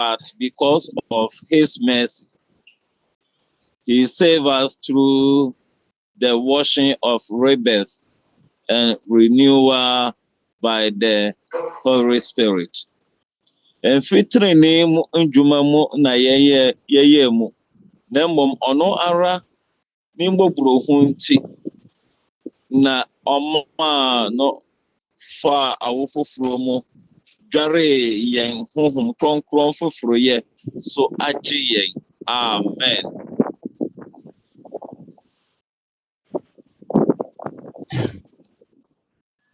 But because of his mercy, he saved us through the washing of rebirth and renewal by the Holy Spirit. Mfitiri ne mu ndwuma mu na yɛyɛ mu, na mmom ɔno ara ne mmɔborɔhu nti na ɔmaa no fa awo foforɔ mu dwaree yɛn honhom kronkron foforoyɛ so agye yɛn. Amen.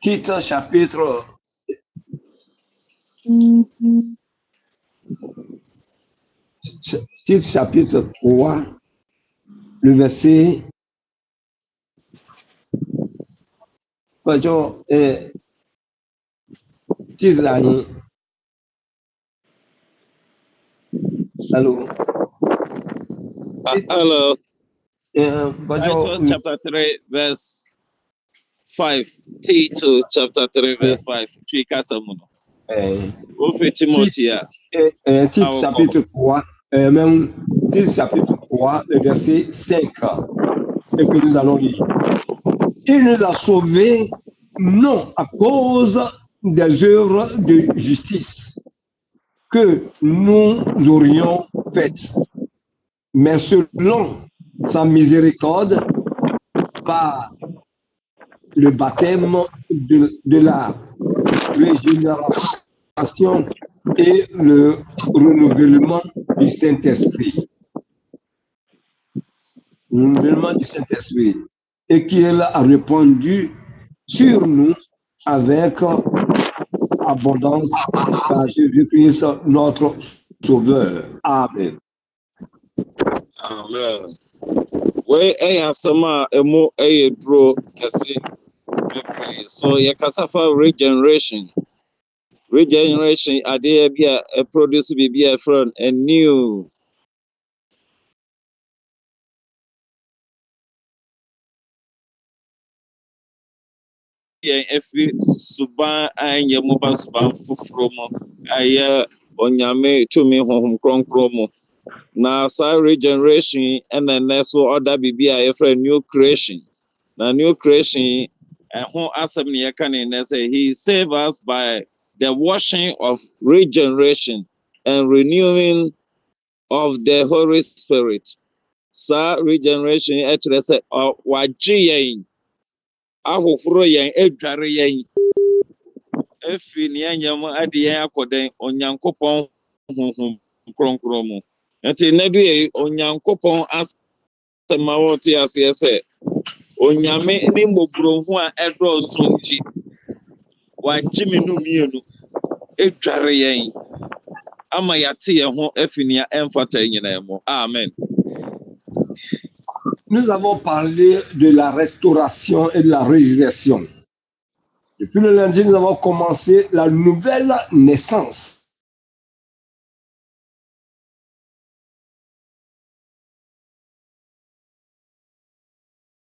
Titre chapitre Titre chapitre 3, le verset Hello. Hello. Titus chapter 3 verse 5. Titus chapter 3 verse 5. Titre chapitre 3, même titre chapitre 3, le verset 5, et que nous allons lire. Il nous a sauvés non à cause des œuvres de justice que nous aurions faites, mais selon sa miséricorde par le baptême de la régénération et le renouvellement du Saint-Esprit. Le renouvellement du Saint-Esprit. Et qu'il a répandu sur nous avec abondance par Jésus-Christ, notre Sauveur. Amen. Amen. We asama emu dro kase. So yakasafa regeneration. Regeneration ade bia produce bibia from a new every suban anya mo ba suban foforo mo aya onyame tumi honhom kronkron mo na sa regeneration and then so other bibia from new creation. Na new creation ho asem ne yaka ne say he saved us by the washing of regeneration and renewing of the Holy Spirit. Sa regeneration actually say wagye yɛn ahohoro yɛn adware yɛn efi ne anyam ade yɛn akɔden onyankopɔn honhom kronkron mu. Nti na du yɛ onyankopɔn asɛm a wɔte aseɛ sɛ onyame ne mmɔborɔhu a ɛdɔɔso nti wagye me no mmienu adware yɛn ama yɛate yɛn ho afi nea ɛmfata nyinaa mu. Amen. Nous avons parlé de la restauration et de la résurrection. Depuis le lundi, nous avons commencé la nouvelle naissance.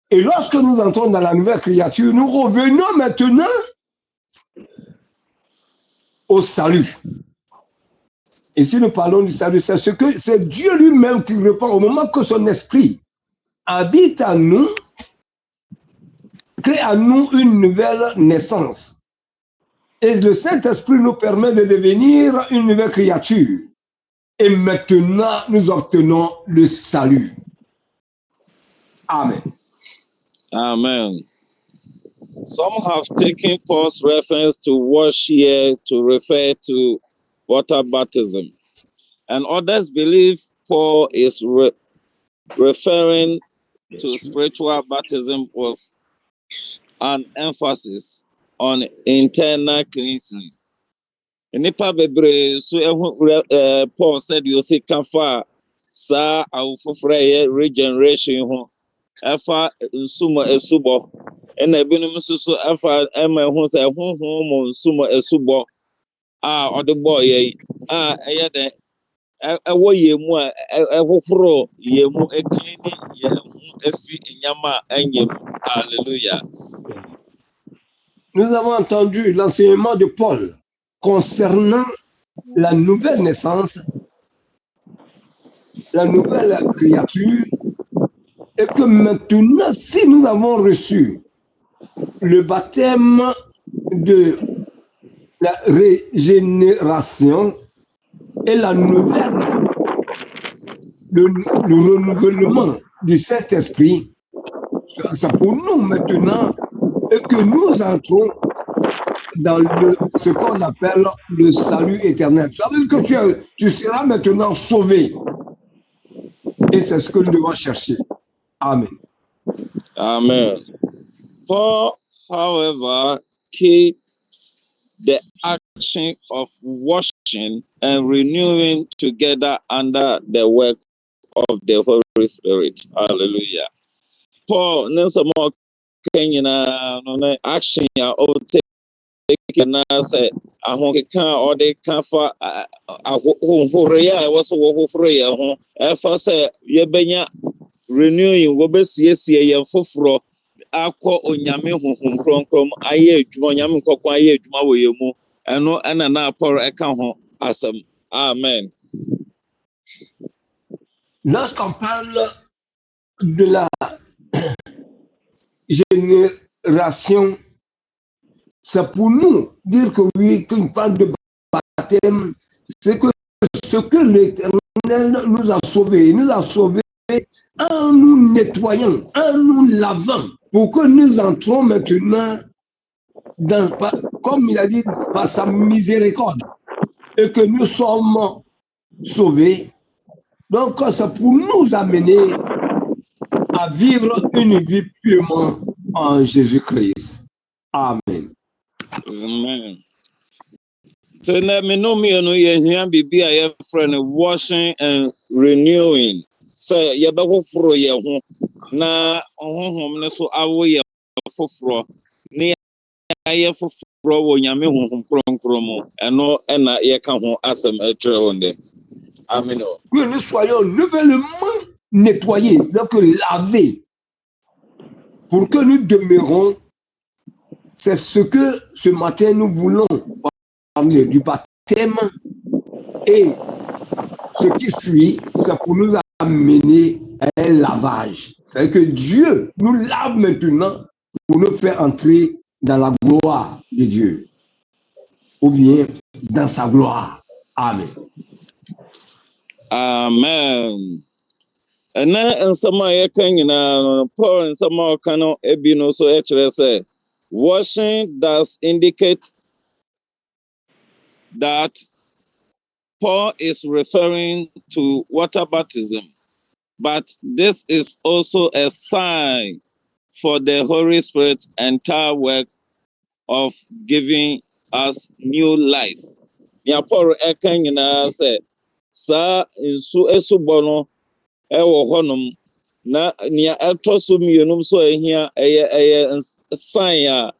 Et lorsque nous entrons dans la nouvelle créature, nous revenons maintenant au salut. Et si nous parlons du salut, c'est Dieu lui-même qui répond au moment que son esprit habite en nous, crée en nous une nouvelle naissance. Et le Saint-Esprit nous permet de devenir une nouvelle créature. Et maintenant, nous obtenons le salut. Amen. Amen. Some have taken Paul's reference to wash here to refer to water baptism. And others believe Paul is referring to spiritual baptism with an emphasis on internal cleansing. Nipa bebree so Paul said you see kafa sa awofofra regeneration ho afa nsumo esubo ena ebinom nso so afa ema ho sa honhom mo nsumo esubo a odebo ye a eye de ewo yemu a ehoforo yemu eklini yemu efi nyama anyem. Hallelujah. Nous avons entendu l'enseignement de Paul concernant la nouvelle naissance, la nouvelle créature, et que maintenant, si nous avons reçu le baptême de la régénération et le renouvellement du Saint-Esprit, c'est pour nous maintenant et que nous entrons dans ce qu'on appelle le salut éternel. Ça veut dire que tu seras maintenant sauvé. Et c'est ce que nous devons chercher. Amen. Amen. Paul, however, keeps the action of washing and renewing together under the work of the Holy Spirit. Hallelujah. Paul, Nelson Moore, Kenya, action ya take na say ahokeka or they can for ahoreya e was wo horeya ho e fa say ye benya renewing wo besiesie ye foforo akọ onyame honhom kronkrom aye adwuma onyame nkokon aye adwuma wo ye mu eno ena na Paul eka ho asem. Amen. Lorsqu'on parle de la génération, c'est pour nous dire que oui, quand on parle de baptême, c'est que ce que l'Éternel nous a sauvés. Il nous a sauvés en nous nettoyant, en nous lavant, pour que nous entrons maintenant dans, comme il a dit, par sa miséricorde, et que nous sommes sauvés. Donc, c'est pour nous amener à vivre une vie purement en Jésus-Christ. Amen. Amen. So na me no me no ye hia bibi a ye friend washing and renewing. So ye be foforo ye ho na honhom ne so awo ye foforo ne ye foforo wo nyame honhom kronkron mu eno na ye ka ho asem etre wonde. Amen. Que nous soyons nouvellement nettoyés, donc lavés, pour que nous demeurons. C'est ce que ce matin nous voulons parler du baptême, et ce qui suit, c'est pour nous amener à un lavage. C'est-à-dire que Dieu nous lave maintenant pour nous faire entrer dans la gloire de Dieu, ou bien dans sa gloire. Amen. Amen. And then some ye kan nyina Paul and some kan ebi no so e kire say washing does indicate that Paul is referring to water baptism, but this is also a sign for the Holy Spirit's entire work of giving us new life. Ya Paul ekan nyina say sa nsu esubo no ewo honom na nia etoso mienum so ehia eye sign a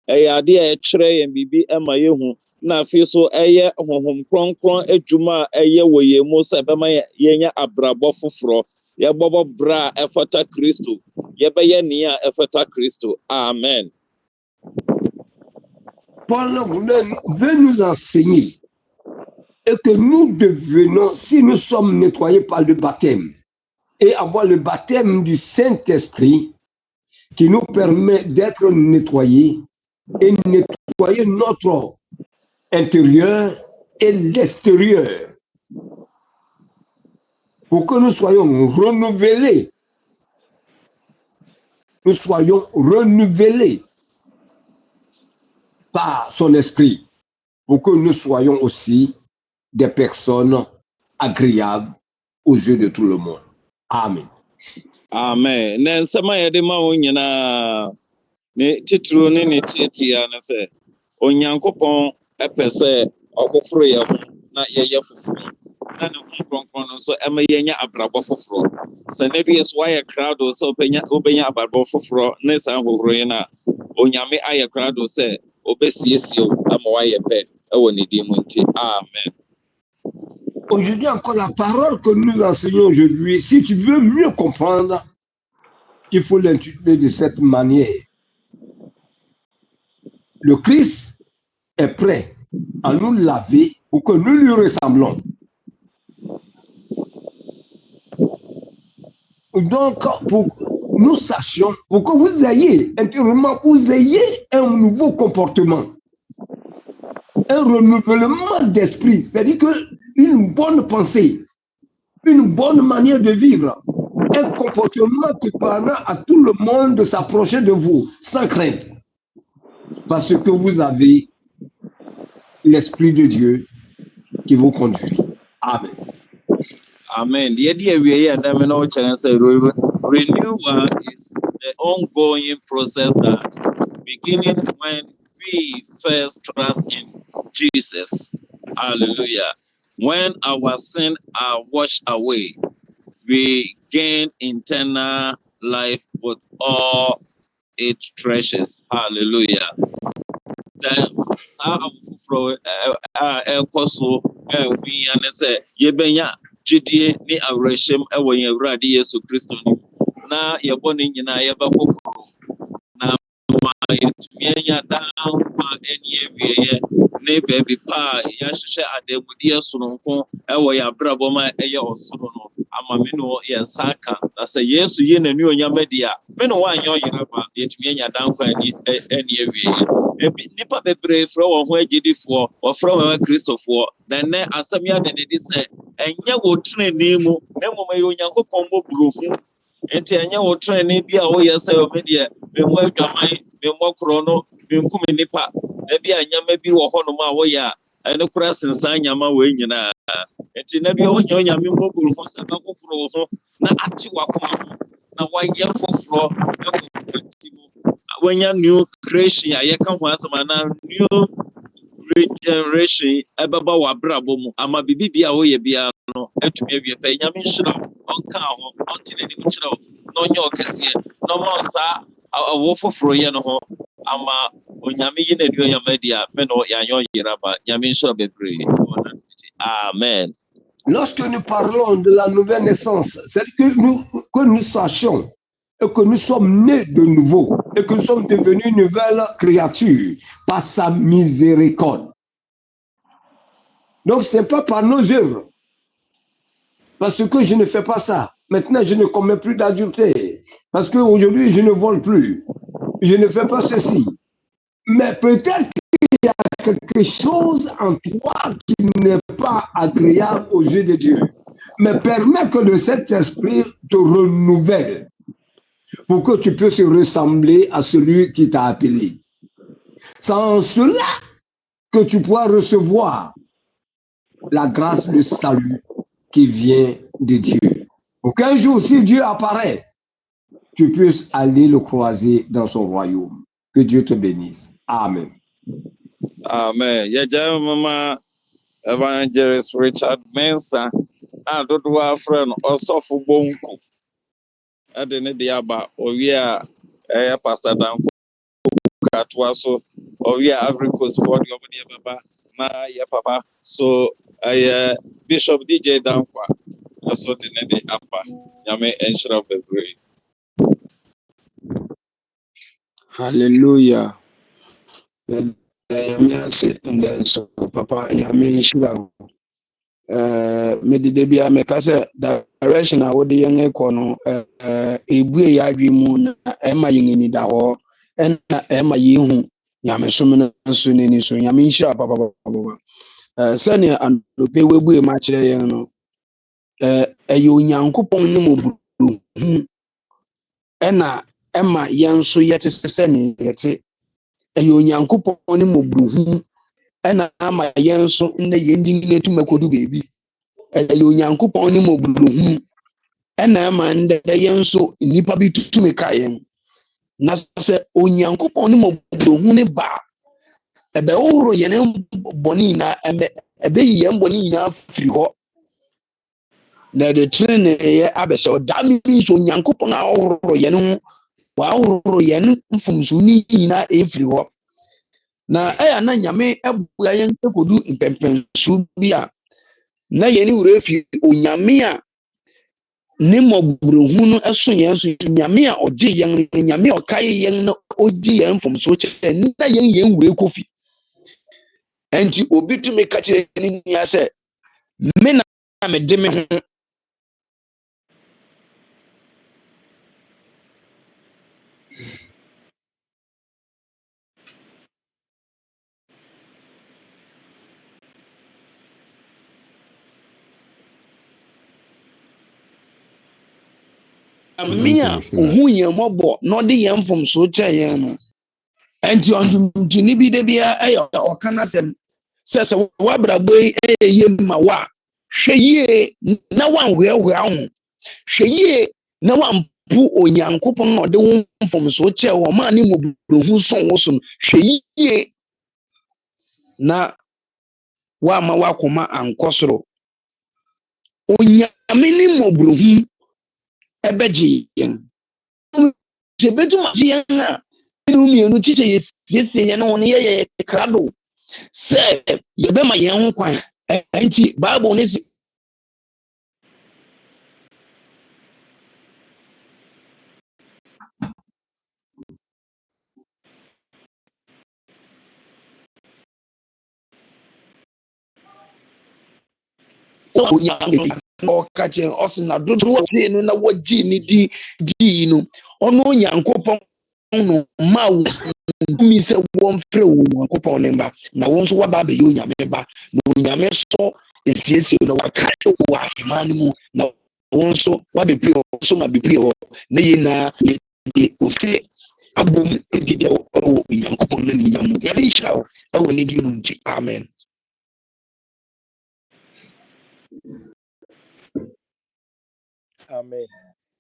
eye ade a ekire yen bibi ema yehu na afi so eye honhom kronkron adwuma eye wo ye mu so be ma yenya abrabo foforo ye bobo bra efata Kristo ye be ye nia efata Kristo. Amen. Paul veut nous enseigner et que nous devenons, si nous sommes nettoyés par le baptême, et avoir le baptême du Saint-Esprit qui nous permet d'être nettoyés et nettoyer notre intérieur et l'extérieur pour que nous soyons renouvelés. Nous soyons renouvelés par son esprit pour que nous soyons aussi des personnes agréables aux yeux de tout le monde. Amen. Amen. Na nsema ye de ma wo nyina ne titiro ne ne tietia na se onyankopon epese okoforo ye na ye foforo na ne ho kronkron no so ema yenya abrabo foforo se ne bi so aye crowd so obenya abrabo foforo ne san foforo ye na onyame aye crowd se obesiesie ama waye pe ewo ne di mu nti. Amen. Aujourd'hui encore, la parole que nous enseignons aujourd'hui, si tu veux mieux comprendre, il faut l'intituler de cette manière. Le Christ est prêt à nous laver pour que nous lui ressemblons. Donc, pour que nous sachions, pour que vous ayez intérieurement, vous ayez un nouveau comportement, un renouvellement d'esprit, c'est-à-dire qu'une bonne pensée, une bonne manière de vivre, un comportement qui permet à tout le monde de s'approcher de vous sans crainte, parce que vous avez l'Esprit de Dieu qui vous conduit. Amen. Amen. The idea we are renewal is the ongoing process that beginning when we first trust in Jesus. Hallelujah. When our sins are washed away, we gain eternal life with all its treasures. Hallelujah. Saa afoforo a ɛkɔ so we ane sɛ yɛbɛnya gyidie ne awerɛhyɛm wɔ yɛn Awurade Yesu Kristo no na yɛbɔ ne nyinaa yɛbɛkɔ koro na ma yɛtumi anya daa nkwa ne awieeɛ ne baabi pa a yɛahyehyɛ adanmudeɛ sononko wɔ yɛn abrabɔ ma ɛyɛ ɔsoro no ama me ne yɛn nsa aka na sɛ Yesu yɛ n'ani onyam adi a me ne woanyɛ ɔyeraba yɛtumi anya daa nkwa ne awieeɛ. Nipa bebree frɛ wɔn ho agyidifoɔ wɔfrɛ wɔn akristofoɔ na nnɛ asɛm yɛ ade ne de sɛ ɛnyɛ wɔ trenee mu na mmom ɛyɛ Onyankopɔn mmɔborɔ hu nti ɛnyɛ wɔ trenee bi a woyɛ sɛ ɔme deɛ memmɔ adwaman memmɔ korɔ no menkum nipa na bi a nyama bi wɔ hɔnom a woyɛ a ɛne kora sensan nyama wɔ nyinaa nti na bi a wonya Onyame mmɔborɔ hu sɛ bɛkoforo wo ho na ate wakoma ho na wayɛ foforɔ ɛwɔ ti mu when you new creation, I can once a new regeneration, Ababa Wabrabo, Ama Bibi away piano, and to maybe a pay Yamishra on cow, until any show, no York, no more, sir, a wolf of Royano, Ama Unyami and Yamedia, Meno Yayo Yeraba, Yamishra Bebri. Amen. Lorsque nous parlons de la nouvelle naissance, c'est que nous sachions et que nous sommes nés de nouveau et que nous sommes devenus une nouvelle créature par sa miséricorde. Donc, ce n'est pas par nos œuvres. Parce que je ne fais pas ça. Maintenant, je ne commets plus d'adultère. Parce qu'aujourd'hui, je ne vole plus. Je ne fais pas ceci. Mais peut-être qu'il y a quelque chose en toi qui n'est pas agréable aux yeux de Dieu. Mais permets que le Saint-Esprit te renouvelle pour que tu puisses ressembler à celui qui t'a appelé. C'est en cela que tu pourras recevoir la grâce, le salut qui vient de Dieu. Pour qu'un jour, si Dieu apparaît, tu puisses aller le croiser dans son royaume. Que Dieu te bénisse. Amen. Amen. Yaja mama Evangelist Richard Mensah a dodoɔ afrɛ no ɔsɔfo bonku ɛde ne de aba owie a ɛyɛ Pastor Danko katoa so owie a Ivory Coast for the ɔmo de baba na yɛ papa so ɛyɛ Bishop DJ Dankwa ɛso de ne de aba nyame ɛnhyira bebree. Hallelujah. Papa nyame nhyira. Medide bia mekase direction a wode yɛn ekɔ no ebue ya adwe mu na ɛma yɛn ni da hɔ ɛna ɛma yɛn hu nyame som no nso n'ani so nyame nhyira papa sɛnea anope webue ma kyerɛ yɛn no ɛyɛ Onyankopɔn ne mɔburu hu ɛna ɛma yɛn nso yɛte sɛnea yɛte ɛyɛ Onyankopɔn ne mɔburu hu ɛna ama yɛn nso nne yɛn di netu makodu baby ɛyɛ Onyankopɔn ne mɔburu hu ɛna ama nde yɛn nso nipa bi tutumi ka yɛn na sɛ Onyankopɔn ne mɔburu hu ne ba ɛbɛ ɔhoro yɛn bɔne na ɛbɛ yi yɛn bɔne na afiri hɔ na de trene yɛ abɛsɛ ɔda mi nso Onyankopɔn a ɔhoro yɛn ho wa ɔhoro yɛn mfomso ni na efiri hɔ na ɛyɛ na nyame ɛboa yɛn kodu mpɛmpɛnso bi a na yɛn wura fi Onyame a ne mɔburu hu no ɛso yɛn so nyame a ɔgye yɛn nyame a ɔkae yɛn na ɔgye yɛn mfomso kyɛ na yɛn wura kofi enti obi tumi ka kyerɛ ne nua sɛ me na mede me ho me a ohu yɛn mmɔbɔ na ɔde yɛn mfomso kyɛ yɛn no enti ɔntumtuni bi de bia ɛyɛ ɔka na sɛ sɛ wabrabɔ yi ɛyɛ yie ma wa hwɛ yie na wanhoahoa ho hwɛ yie na wampo onyankopɔn na ɔde wo mfomso kyɛ wɔ ma ne mmɔborɔhu son wo so no hwɛ yie na wama wakoma ankɔ soro onyame ne mmɔborɔhu ɛbɛgye yɛn sɛ bɛtuma gye yɛn a ne mmienu kyi sɛ yɛsiesie yɛn ho no yɛyɛ krado sɛ yɛbɛma yɛn ho kwan ɛnti bible ne sɛ ɔka kyerɛ ɔse na dodoɔ tee no na wɔgye ne dii no ɔno onyankopɔn no ma wo ntumi sɛ wɔmfrɛ wo onyankopɔn ne mba na wo nso waba abɛyɛ onyame ba na onyame so esiesie na wakae wɔ ahema no mu na wo nso wabɛpie hɔ nso ma bɛpie hɔ na yɛnaa yɛde ɔsɛ abom ɛdidi wɔ onyankopɔn no ne nyamu yɛde nhyira wo ɛwɔ ne din mu nti amen. Amen.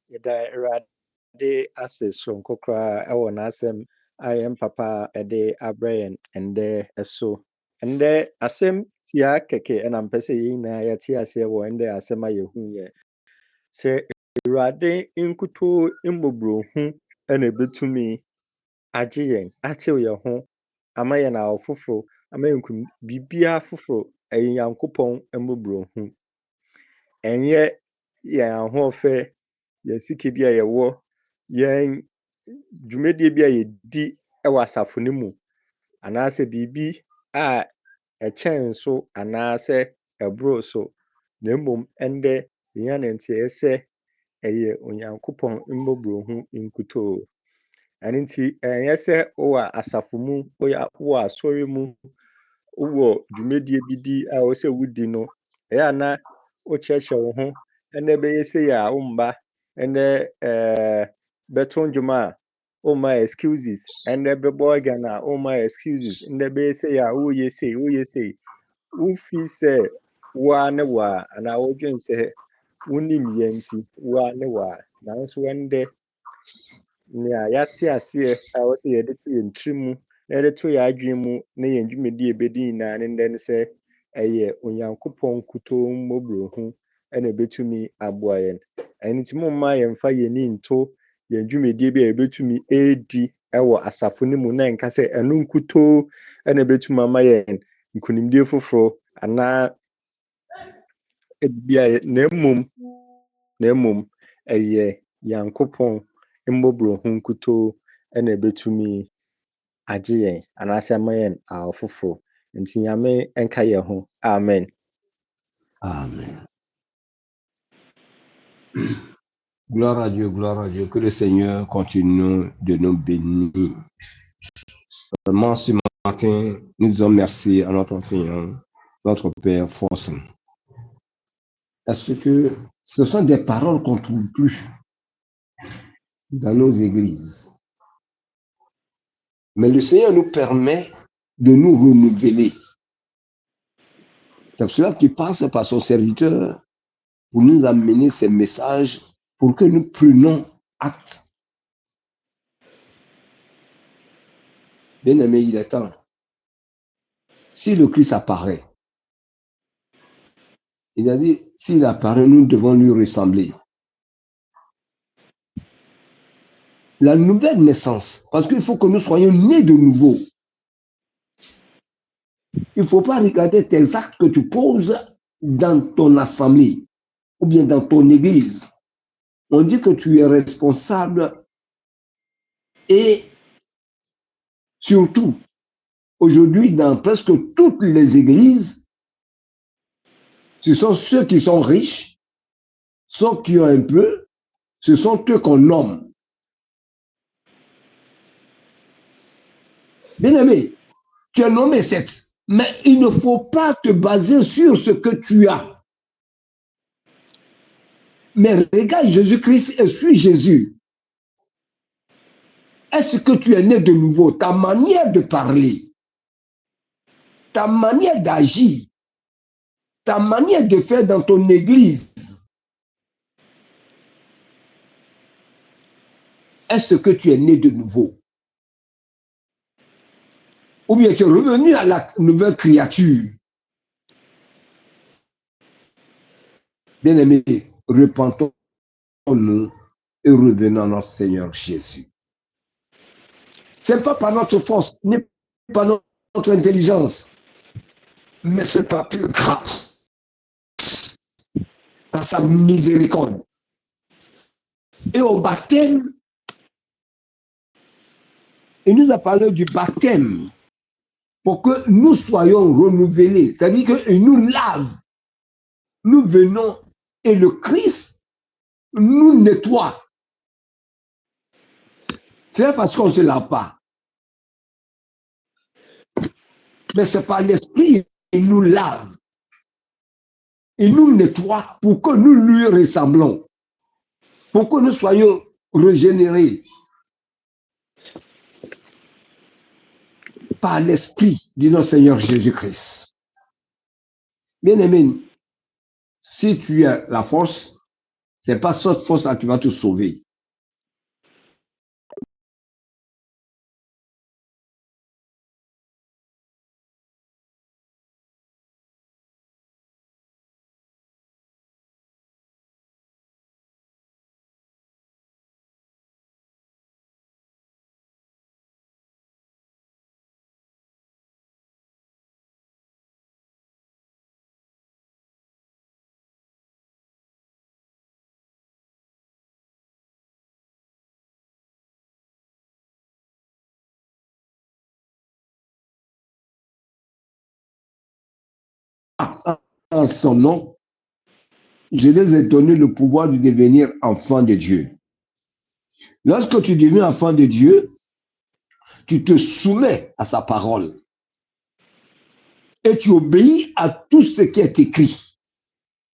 Yɛda Awurade ase soronko koraa ɛwɔ n'asɛm a yɛn papa ɛde abrɛ yɛn ɛndɛ ɛso. Ɛndɛ asɛm tia kɛkɛ ɛna mpɛ sɛ yɛn nyinaa yɛte aseɛ wɔ ɛndɛ asɛm a yɛhu yɛ. Sɛ Awurade nkutoo mmɔborɔhu ɛna ebetumi agye yɛn, atew yɛn ho, ama yɛn awo foforɔ, ama yɛn biribiara foforɔ ɛyɛ Nyankopɔn mmɔborɔhu. Ɛnyɛ yɛn ahoɔfɛ, yɛn sika bi a yɛwɔ, yɛn dwumadie bi a yɛdi wɔ asafo no mu, anaasɛ biribi a ɛkyɛn so anaasɛ ɛboro so, na mmom ɛndɛ yɛnya ne nteɛ sɛ ɛyɛ Onyankopɔn mmɔborɔhu nkutoo. Ɛno nti ɛnyɛ sɛ wowɔ asafo mu, wowɔ asɔre mu, wowɔ dwumadie bi di a ɛwɔ sɛ wodi no, ɛyɛ a na wokyerɛkyerɛ wo ho ɛnɛ bɛyɛ sei a womba, ɛnɛ bɛto ndwom a womma excuses, ɛnɛ bɛbɔ organ a womma excuses, ɛnɛ bɛyɛ sei a woyɛ sei. Wofi sɛ woa ne wo a anaa wodwen sɛ wonim yɛn nti woa ne wo a, nanso ɛndɛ nea yɛate aseɛ a ɛwɔ sɛ yɛde to yɛn tiri mu na yɛde to yɛn adwene mu na yɛn dwumadie bɛdi nyinaa ne ndɛ ne sɛ ɛyɛ Onyankopɔn nkutoo mmɔborɔhu ɛna ebetumi aboa yɛn. Ɛno nti momma yɛmfa yɛn ani nto yɛn dwumadie bi a yɛbɛtumi edi ɛwɔ asafo no mu na nka sɛ ɛno nkutoo ɛna ebetumi ama yɛn nkonimdie foforɔ anaa ebibia na mmom ɛyɛ Nyankopɔn mmɔborɔhu nkutoo ɛna ebetumi agye yɛn anaasɛ ama yɛn awo foforɔ. Nti Nyame ɛnka yɛn ho. Amen. Amen. Gloire à Dieu, gloire à Dieu. Que le Seigneur continue de nous bénir. Vraiment, ce matin, nous disons merci à notre Seigneur, notre Père force. Est-ce que ce sont des paroles qu'on ne trouve plus dans nos églises? Mais le Seigneur nous permet de nous renouveler. C'est cela qui passe par son serviteur pour nous amener ces messages pour que nous prenions acte. Bien-aimé, il est temps. Si le Christ apparaît, il a dit, s'il apparaît, nous devons lui ressembler. La nouvelle naissance, parce qu'il faut que nous soyons nés de nouveau. Il ne faut pas regarder tes actes que tu poses dans ton assemblée ou bien dans ton église. On dit que tu es responsable et surtout, aujourd'hui, dans presque toutes les églises, ce sont ceux qui sont riches, ceux qui ont un peu, ce sont eux qu'on nomme. Bien-aimé, tu es nommé 7, mais il ne faut pas te baser sur ce que tu as. Mais regarde Jésus-Christ et suis Jésus. Est-ce que tu es né de nouveau? Ta manière de parler, ta manière d'agir, ta manière de faire dans ton église, est-ce que tu es né de nouveau? Ou bien tu es revenu à la nouvelle créature? Bien-aimés, repentons-nous et revenons à notre Seigneur Jésus. Ce n'est pas par notre force, ni par notre intelligence, mais c'est par pure grâce, par sa miséricorde. Et au baptême, il nous a parlé du baptême pour que nous soyons renouvelés. C'est-à-dire qu'il nous lave. Nous venons et le Christ nous nettoie. C'est parce qu'on ne se lave pas. Mais c'est par l'Esprit qu'il nous lave. Il nous nettoie pour que nous lui ressemblons. Pour que nous soyons régénérés par l'Esprit de notre Seigneur Jésus-Christ. Bien-aimé, si tu as la force, ce n'est pas cette force-là qui va te sauver. En son nom, je les ai donné le pouvoir de devenir enfants de Dieu. Lorsque tu deviens enfant de Dieu, tu te soumets à sa parole et tu obéis à tout ce qui est écrit.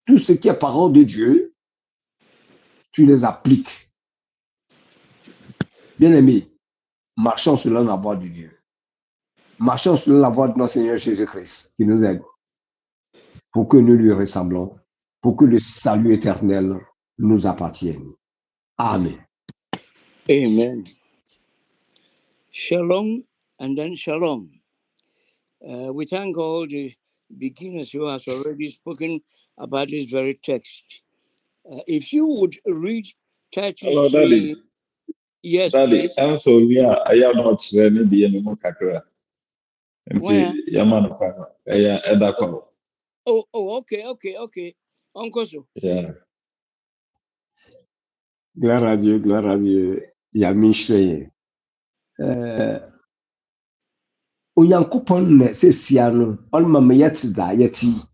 Tout ce qui est parole de Dieu, tu les appliques. Bien-aimés, marchons selon la voie de Dieu. Marchons selon la voie de notre Seigneur Jésus-Christ qui nous aide pour que nous lui ressemblons, pour que le salut éternel nous appartienne. Amen. Amen. Shalom and then shalom. We thank all the beginners who has already spoken about this very text. If you would read Titus Hello, Daddy. 3. Yes, Daddy, please. answer me. I am not ready to be any more kakra. Where? Yaman, Edako. Oh, okay. Uncle so. Yeah. Gloire à Dieu, gloire à Dieu. Yamin Shreye. Onyankopɔn na sesia no ɔma me yɛte da yɛte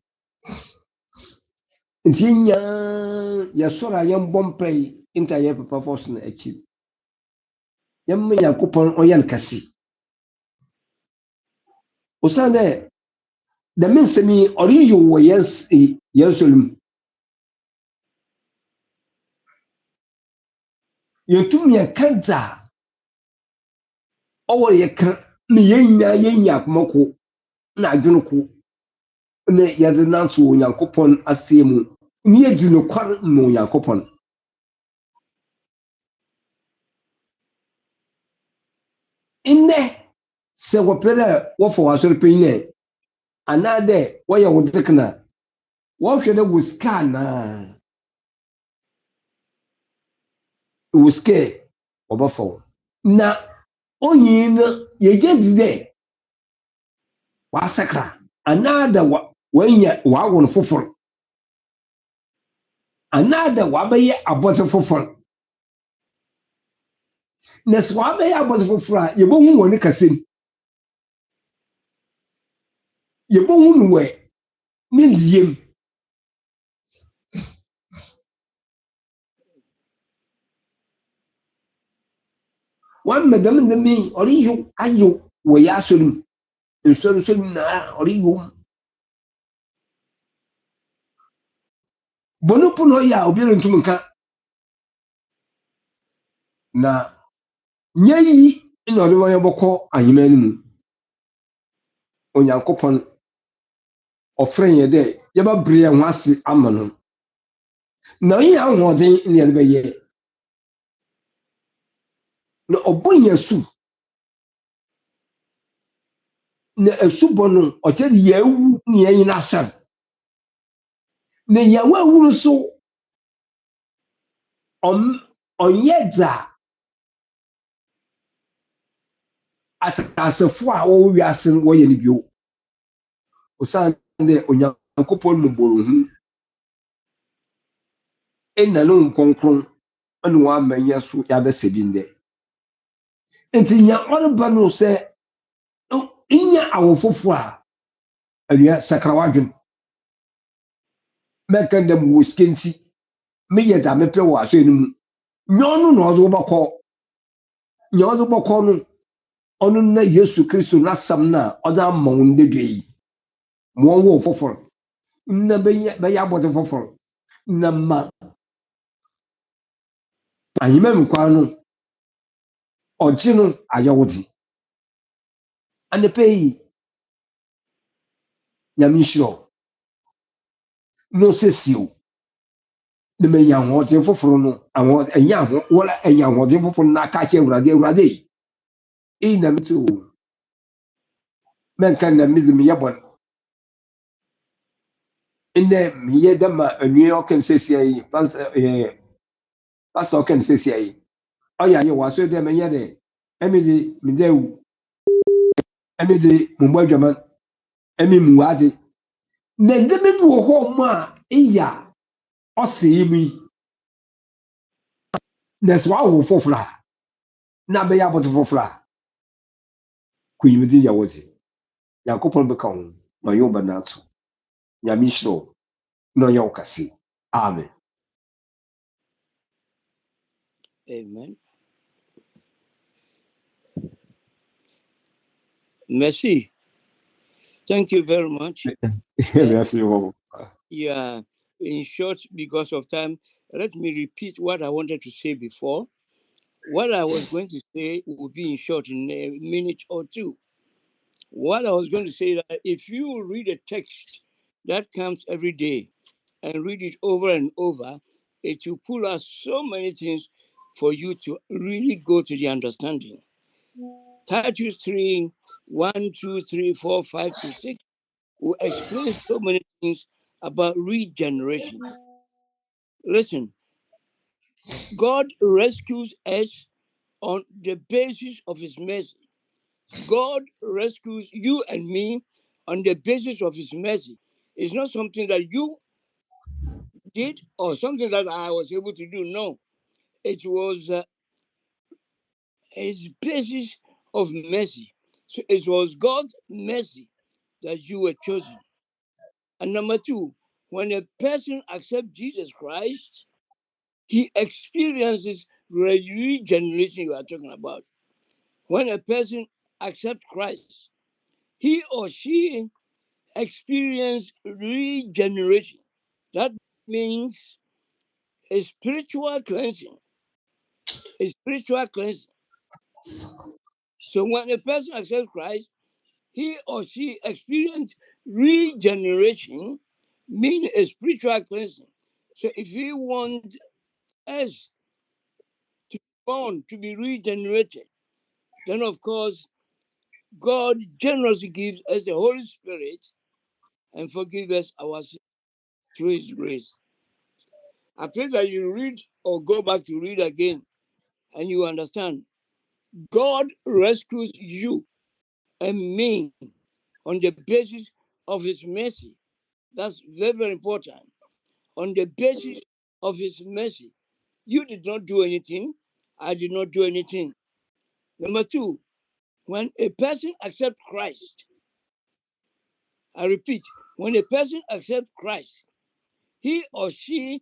nti nya yɛsɔre a yɛmbɔ mpae nta yɛ papa fɔs no akyi yɛmma Nyankopɔn ɔyɛ no kɛse ɔsan dɛ dɛm nsɛm yi ɔreyi wɔ Yerusalem yɛtumi yɛka dza ɔwɔ yɛka na yɛnya akomɔko na adwene ko na yɛdze nanto Onyankopɔn asɛe mu na yɛdi nokware ma Onyankopɔn. Nnɛ sɛ wɔpɛ dɛ wɔfa w'asɔre panyin anaa dɛ wɔyɛ wo dekena wɔhwɛ dɛ wo sika anaa wo sika wɔbɛfa wo na onyin no yɛgye dzi dɛ wɔasakra anaa dɛ wɔanya wɔawo no foforɔ anaa dɛ wɔabɛyɛ abɔdze foforɔ na sɛ wɔabɛyɛ abɔdze foforɔ a yɛbɛhu wɔ ne kasɛm yɛbɛhu no wɔ ne nziem. One madam de me ɔreyew ayew wɔ yɛ asɔre mu nsɔre mu na ɔreyew mu. Bɔne po na ɔyɛ a obiara ntum nka na nyɛ yi na ɔde wɔn bɛkɔ ahemman no mu. Onyankopɔn ɔfrɛ yɛn dɛ yɛbɛbrɛ yɛn ho ase ama no. Na ɔyɛ ahoɔden na yɛde bɛyɛ. Na ɔbɔ yɛn asu. Na asubɔ no ɔkyerɛ de yɛawu na yɛnyina asɛm. Na yɛn awu no so ɔnyɛ dza atasefo a wɔwɔ wiase no wɔyɛ no bio. Osiane dɛ Onyankopɔn mmɔborɔhunu ɛna ne nkronkron ɛna wama yɛn so yɛabɛsɛ bi ndɛ. Nti nya ɔreba no sɛ inya awo foforɔ a awia sakra wadwen. Mɛka ndɛ wɔ sika nti meyɛ dza mepɛ wɔ asɔre no mu. Nyɛ ɔno na ɔdze wobɛkɔ. Nyɛ ɔdze bɔkɔ no ɔno na Yesu Kristo n'asɛm na ɔdze ama wo ndɛ dua yi. Ma ɔnwɔ foforɔ na bɛyɛ abɔdze foforɔ na ma ahemman mu kwan no ɔgye no ayɛ wo dze. Anɔpa yi Nyame nhyira wo na ɔsɛsie wo na manya ahoɔden foforɔ no ɛnyɛ ahoɔden foforɔ no na aka kyerɛ Awurade yi. Eyi na mete o. Mɛnka na medze meyɛ bɔne. Ndɛ meyɛ dɛ ma anua ɔka no sɛsia yi pastor ɔka no sɛsia yi. Ɔyɛ ayɛ wɔ asɔre dɛ mɛnyɛ dɛ ɛmedze medze awu. Ɛmedze mumbu adwaman. Ɛme mu adze. Na ndɛmɛ bi wɔ hɔ mu a eya ɔsɛ yi mu yi. Na sɛ wawo foforɔ a na bɛyɛ abɔdze foforɔ a kunyimdze yɛ wo dze. Nyankopɔn bɛka ho ma yɛ wo ba n'ato. Nyame nhyira wo na ɔnyɛ wo kɛse. Amen. Amen. Merci. Thank you very much. Merci. Yeah, in short, because of time, let me repeat what I wanted to say before. What I was going to say would be in short in a minute or two. What I was going to say that if you read a text that comes every day and read it over and over, it will pull out so many things for you to really go to the understanding. Titus 3, 1, 2, 3, 4, 5 to 6 will explain so many things about regeneration. Listen, God rescues us on the basis of his mercy. God rescues you and me on the basis of his mercy. It's not something that you did or something that I was able to do. No, it was his basis of mercy. So it was God's mercy that you were chosen. And number two, when a person accepts Jesus Christ, he experiences regeneration you are talking about. When a person accepts Christ, he or she experiences regeneration. That means a spiritual cleansing. A spiritual cleansing. So when a person accepts Christ, he or she experiences regeneration, meaning a spiritual cleansing. So if you want us to be born, to be regenerated, then of course, God generously gives us the Holy Spirit and forgives us our sins through his grace. I pray that you read or go back to read again and you understand. God rescues you and me on the basis of his mercy. That's very, very important. On the basis of his mercy. You did not do anything. I did not do anything. Number two, when a person accepts Christ, I repeat, when a person accepts Christ, he or she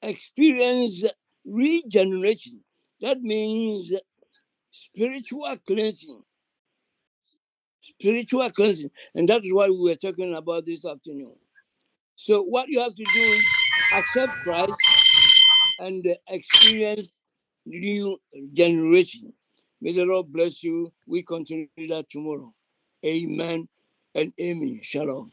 experiences regeneration. That means spiritual cleansing. Spiritual cleansing. And that is what we were talking about this afternoon. So what you have to do is accept Christ and experience new generation. May the Lord bless you. We continue that tomorrow. Amen and amen. Shalom.